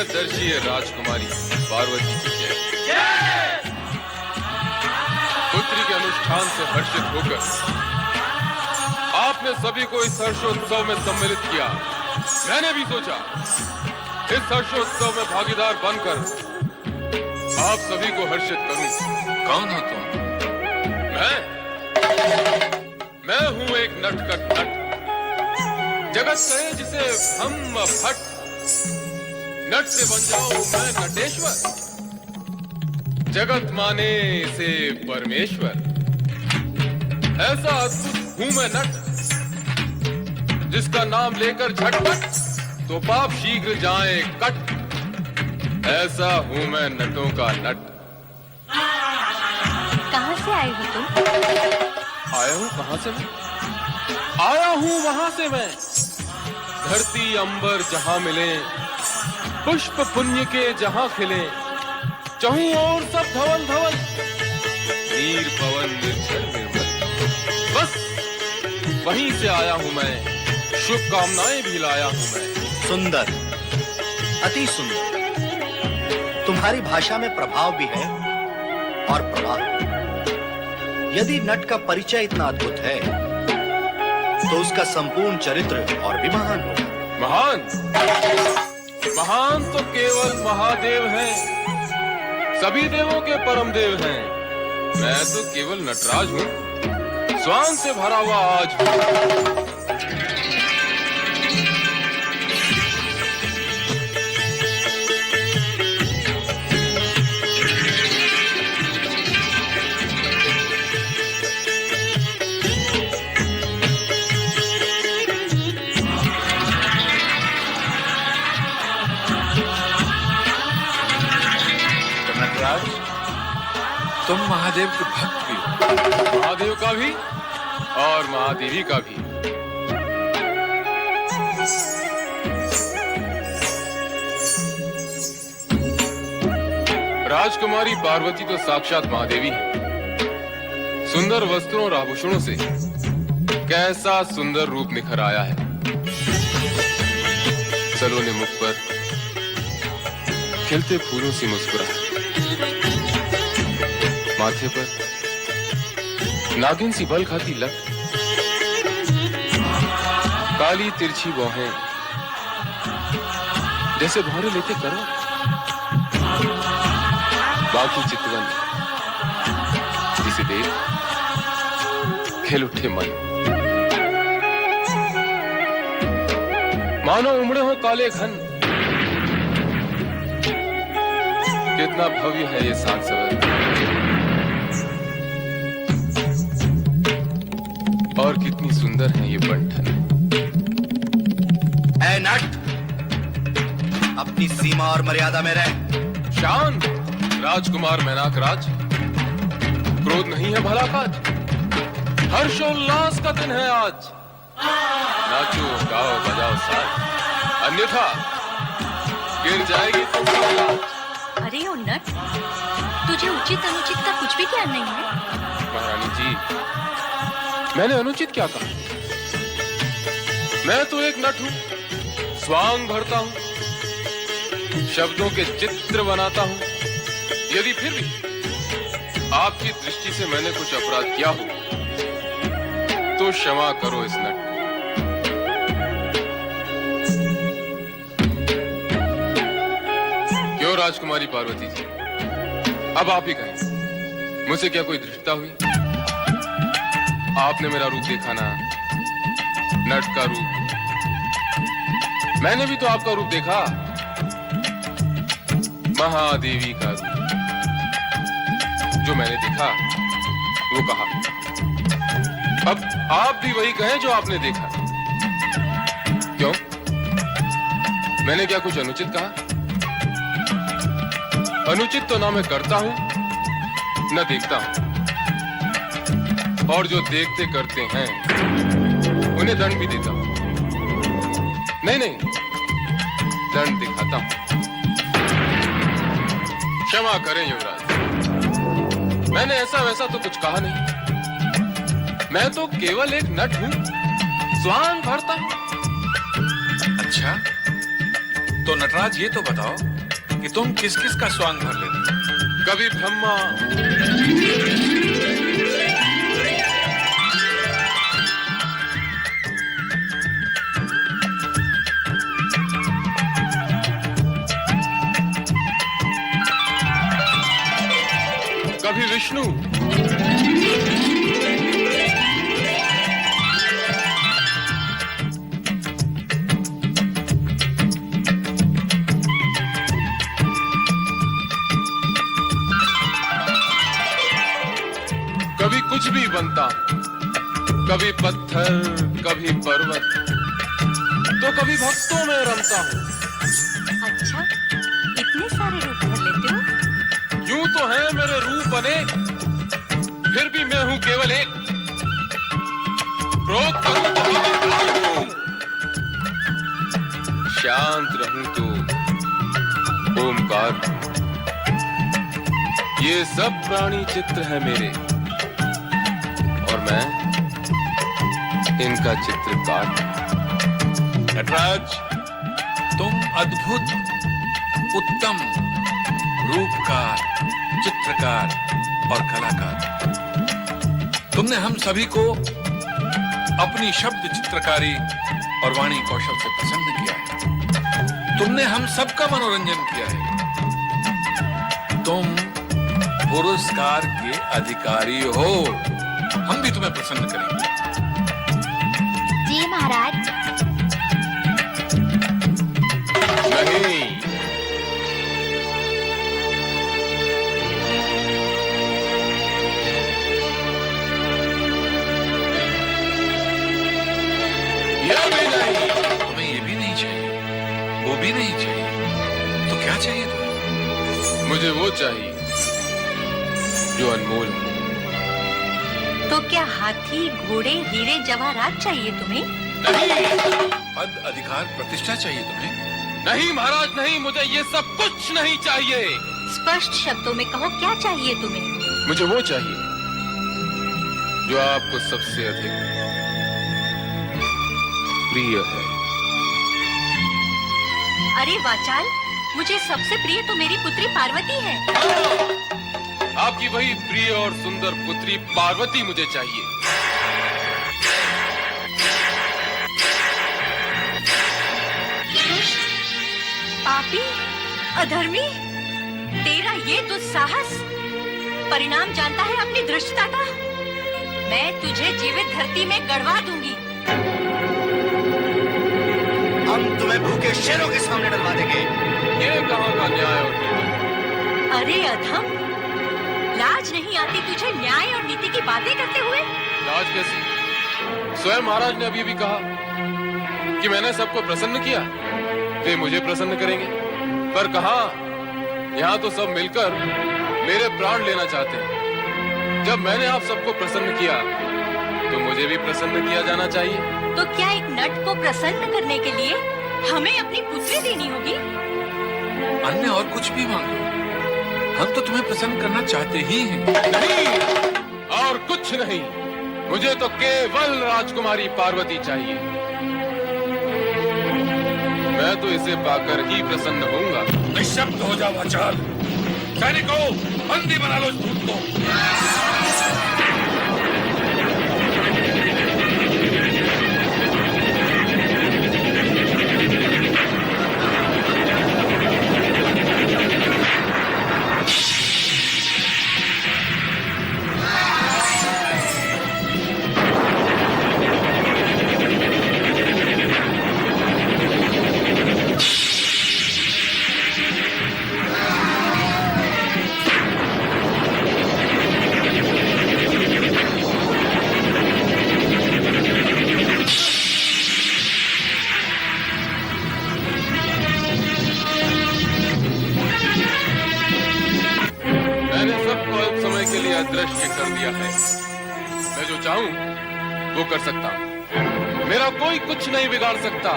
प्रियदर्शी राजकुमारी पार्वती की जय। पुत्री के अनुष्ठान से हर्षित होकर आपने सभी को इस हर्षोत्सव में सम्मिलित किया। मैंने भी सोचा इस हर्षोत्सव में भागीदार बनकर आप सभी को हर्षित करूं। कौन हो तुम? मैं हूं एक नटखट नट। जगत कहे जिसे हम भट्ट। नट से बन जाओ मैं नटेश्वर। जगत माने से परमेश्वर। ऐसा अद्भुत हूं मैं नट जिसका नाम लेकर झटपट तो पाप शीघ्र जाए कट। ऐसा हूं मैं नटों का नट। कहां से आए हो तुम? आया हूं कहां से मैं? आया हूं वहां से मैं। धरती अंबर जहां मिले, पुष्प पुण्य के जहां खिले, चहूं और सब धवल धवल, नीर पवन निर्झर निर्मल। बस वहीं से आया हूं मैं, शुभकामनाएं भी लाया हूं मैं। सुंदर, अति सुंदर। तुम्हारी भाषा में प्रभाव भी है और प्रभाव भी। यदि नट का परिचय इतना अद्भुत है तो उसका संपूर्ण चरित्र और भी महान होगा। महान? महान तो केवल महादेव हैं। सभी देवों के परम देव हैं। मैं तो केवल नटराज हूं, स्वांग से भरा हुआ आज हूं। तुम महादेव के भक्त भी हो। महादेव का भी और महादेवी का भी। राजकुमारी पार्वती तो साक्षात महादेवी है। सुंदर वस्त्रों और आभूषणों से कैसा सुंदर रूप निखर आया है। सलोने मुख पर खिलते फूलों सी मुस्कुराहट, माथे पर नागिन सी बल खाती लट, काली तिरछी भौहें जैसे भौरे लेते करो, बाकी चितवन जिसे देख खेल उठे मन। मानो उमड़े हो काले घन। कितना भव्य है ये सात सवर और कितनी सुंदर है ये बंठन। ऐ नट, अपनी सीमा और मर्यादा में रह। शांत राजकुमार मैनाक राज। क्रोध नहीं है भला काज। हर्षोल्लास का दिन है आज। नाचो गाओ बजाओ साथ, अन्यथा गिर जाएगी तुम्हारी लाज। अरे ओ नट, तुझे उचित अनुचित का कुछ भी ध्यान नहीं है? महारानी जी, मैंने अनुचित क्या कहा? मैं तो एक नट हूं, स्वांग भरता हूं, शब्दों के चित्र बनाता हूं। यदि फिर भी आपकी दृष्टि से मैंने कुछ अपराध किया हो तो क्षमा करो इस नट। क्यों राजकुमारी पार्वती जी, अब आप ही कहें, मुझसे क्या कोई धृष्टता हुई? आपने मेरा रूप देखा ना, नट का रूप। मैंने भी तो आपका रूप देखा, महादेवी का रूप। जो मैंने देखा वो कहा। अब आप भी वही कहें जो आपने देखा। क्यों? मैंने क्या कुछ अनुचित कहा? अनुचित तो ना मैं करता हूं न देखता हूं, और जो देखते करते हैं उन्हें दंड भी देता हूं। नहीं, दंड दिखाता हूं। क्षमा करें युवराज, मैंने ऐसा वैसा तो कुछ कहा नहीं। मैं तो केवल एक नट हूं, स्वांग भरता हूं। अच्छा, तो नटराज ये तो बताओ कि तुम किस किस का स्वांग भर लेते हो? कभी ब्रह्मा, कभी विष्णु, कभी कुछ भी बनता, कभी पत्थर, कभी पर्वत, तो कभी भक्तों में रमता हूँ। अच्छा, इतने सारे रूप भर लेते हो? यूं तो है मेरे रूप अनेक, फिर भी मैं हूं केवल एक। क्रोध करूं तो अहंकार हूं, शांत रहूं तो ओमकार हूं। ये सब प्राणी चित्र है मेरे, और मैं इनका चित्रकार हूं। नटराज, तुम अद्भुत, उत्तम रूपकार, चित्रकार और कलाकार। तुमने हम सभी को अपनी शब्द चित्रकारी और वाणी कौशल से प्रसन्न किया है। तुमने हम सबका मनोरंजन किया है। तुम पुरस्कार के अधिकारी हो। हम भी तुम्हें प्रसन्न करेंगे। जी महाराज। नहीं, यह भी नहीं। तुम्हें ये भी नहीं चाहिए, वो भी नहीं चाहिए, तो क्या चाहिए तुम्हें? मुझे वो चाहिए जो अनमोल हो। तो क्या हाथी, घोड़े, हीरे जवाहरात चाहिए तुम्हें? नहीं, पद, अधिकार, प्रतिष्ठा चाहिए तुम्हें? नहीं महाराज नहीं, मुझे ये सब कुछ नहीं चाहिए। स्पष्ट शब्दों में कहो, क्या चाहिए तुम्हें? मुझे वो चाहिए जो आपको सबसे अधिक प्रिय है। अरे वाचाल, मुझे सबसे प्रिय तो मेरी पुत्री पार्वती है। आपकी वही प्रिय और सुंदर पुत्री पार्वती मुझे चाहिए। दुष्ट, पापी, अधर्मी, तेरा ये दुस्साहस परिणाम जानता है अपनी धृष्टता का। मैं तुझे जीवित धरती में गड़वा दूंगी। हम तुम्हें भूखे शेरों के सामने डलवा देंगे। ये कहाँ का न्याय और नीति? अरे अधम, लाज नहीं आती तुझे न्याय और नीति की बातें करते हुए? लाज कैसी? स्वयं महाराज ने अभी भी कहा कि मैंने सबको प्रसन्न किया, वे मुझे प्रसन्न करेंगे। पर कहा, यहाँ तो सब मिलकर मेरे प्राण लेना चाहते हैं। जब मैंने आप सबको प्रसन्न किया, तो मुझे भी प्रसन्न किया जाना चाहिए। तो क्या एक नट को प्रसन्न करने के लिए हमें अपनी पुत्री देनी होगी? अन्य और कुछ भी मांगो, हम तो तुम्हें प्रसन्न करना चाहते ही हैं। नहीं, और कुछ नहीं। मुझे तो केवल राजकुमारी पार्वती चाहिए। मैं तो इसे पाकर ही प्रसन्न होऊंगा। निशब्द हो जाओ वाचाल। सैनिकों, बंदी बना लो इस दूत को। अदृश्य कर दिया है। मैं जो चाहूं वो कर सकता हूं। मेरा कोई कुछ नहीं बिगाड़ सकता।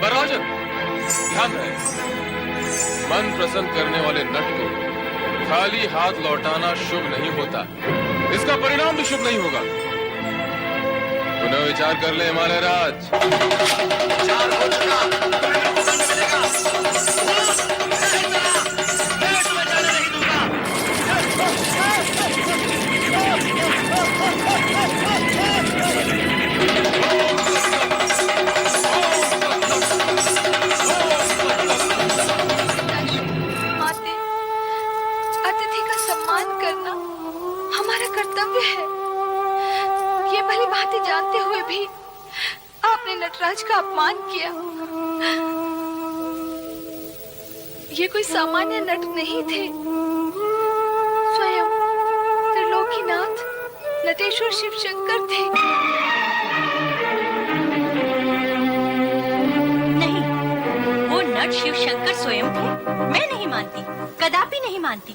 पर राजन, ध्यान रहे, मन प्रसन्न करने वाले नट को खाली हाथ लौटाना शुभ नहीं होता। इसका परिणाम भी शुभ नहीं होगा। पुनः विचार कर ले हिमालय राज। विचार हो चुका, तुम्हें मौका नहीं मिलेगा। माते, अतिथि का सम्मान करना हमारा कर्तव्य है। ये भली भांति जानते हुए भी आपने नटराज का अपमान किया। ये कोई सामान्य नट नहीं थे, स्वयं त्रिलोकीनाथ नटेश्वर शिव शंकर थे। नहीं, वो नट शिव शंकर स्वयं थे। मैं नहीं मानती, कदापि नहीं मानती।